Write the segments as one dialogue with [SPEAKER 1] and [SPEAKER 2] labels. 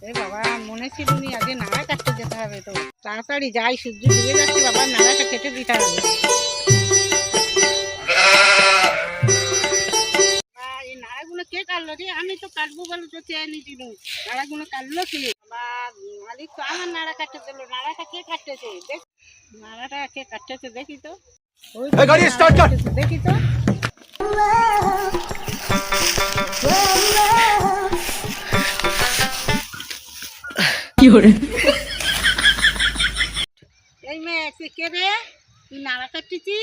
[SPEAKER 1] এ বাবা, মনে ছিল নি আগে নাড়া কাটতে যেতে হবে। তো তাড়াতাড়ি যাই, সূর্য ডুবে যাচ্ছে বাবা, নাড়াটা কেটে দিতে হবে। এই নাড়াগুলো কে কাটলো রে? আমি তো কাটবো বলে তো চেয়ে নিছিল। নাড়াগুলো কাটলো কে? বা মালিক তো আমার নাড়া কাটতে দিল। নাড়াটা কে কাটতেছে? দেখ, নাড়াটা কে কাটতেছে দেখি তো। ওই তো নাড়া কাটতেছে, দেখি তো। এই মেয়ে, তুই কে রে? তুই নাড়া কাটতেছি?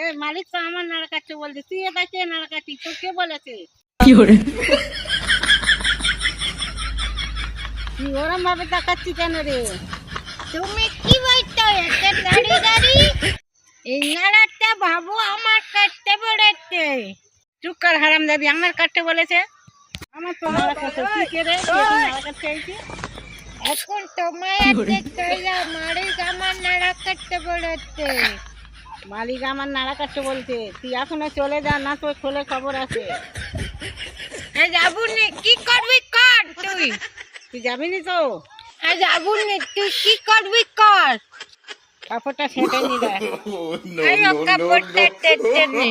[SPEAKER 1] এ মালিক তো আমার নাড়া কাটতে বলছে, তুই এটা কে নাড়া কাটছিস? তোর কে বলেছে? তুই ওরম ভাবে তাকাচ্ছি কেন রে?
[SPEAKER 2] তুমি কি বলছো এত দাঁড়িয়ে দাঁড়িয়ে? এই নাড়াটা ভাবো আমার কাটতে পড়েছে।
[SPEAKER 1] চুপ কর হারাম দাবি, আমার কাটতে বলেছে? আমার তো নাড়া কাটতে। তুই কে রে? তুই এখন নাড়া কাটতে আইছিস?
[SPEAKER 2] এখন তোমার মালিক আমার নাড়া কাটতে পড়েছে।
[SPEAKER 1] মালিক আমার নাড়া কাটতে বলছে, তুই এখনো চলে যা, না তোর খোলে খবর আছে।
[SPEAKER 2] যাবুনি, কি করবি কর তুই।
[SPEAKER 1] তুই যাবি নি তো?
[SPEAKER 2] যাবুনি, তুই কি করবি কর।
[SPEAKER 1] কাপড়টা সেটে নি দেখ।
[SPEAKER 2] কাপড়টা টেনে নে।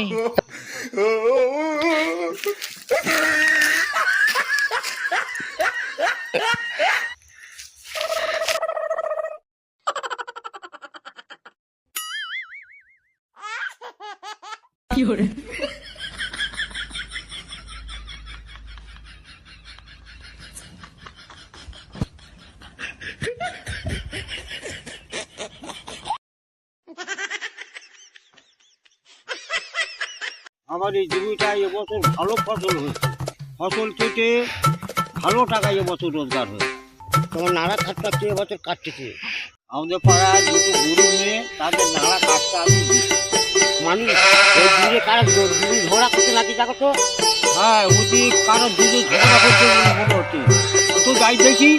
[SPEAKER 3] আমার এই জমিটা এবছর ভালো ফসল হয়েছে। ফসল কেটে ভালো টাকা এবছর রোজগার হয়েছে। তোমার নাড়া কাটতে এবছর কাটতেছে। আমাদের পাড়ায় দুটো গরিব মেয়ে, তাদের নাড়া কাটতে আমি মানে ওই দূরে কারো দুজন ঝগড়া করতে নাকি দেখো তো। হ্যাঁ, ওদি কারো দুজন ঝগড়া করতে মনে হচ্ছে। তো যাই দেখি।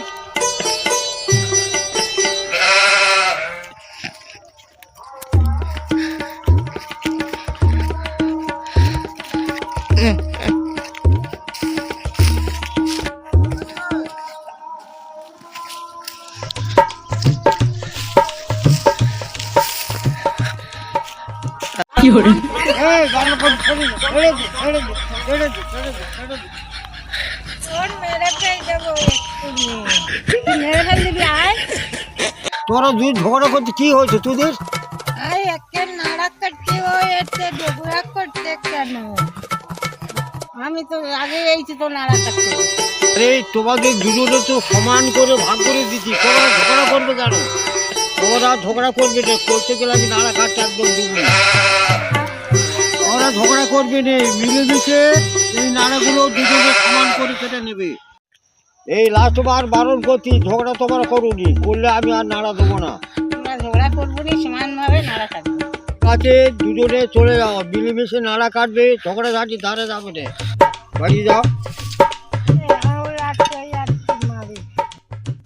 [SPEAKER 3] তোরা দুই ঝগড়া করতে কি হয়েছে তোদের?
[SPEAKER 2] একে নাড়া কাটতে হয়েছে, ঝগড়া করতে কেন?
[SPEAKER 1] আমি তো আগে এইছি তো নাড়া কাটতে।
[SPEAKER 3] আরে তোমাদের দুজনে তো সমান করে ভাগ করে দিচ্ছি, তোমরা ঝগড়া করবে কেন? তোমরা ঝগড়া করবে না, করতে গেলে আমি নাড়া কাটতে একদম দিব না। তোমরা ঝগড়া করবে না, মিলেমিশে এই নাড়াগুলো দুজনে সমান করে কেটে নেবে। এই লাস্ট বার বারণ করছি, ঝগড়া তোমরা করুনি, করলে আমি আর নাড়া দেবো না।
[SPEAKER 1] তোমরা ঝগড়া করবো নি, সমানভাবে নাড়া কাটবো।
[SPEAKER 3] কাছে দুজনে চলে যাও, মিলেমিশে নাড়া কাটবে, ঝগড়াঝাটি ধারে যাবে না। বাড়ি যাও।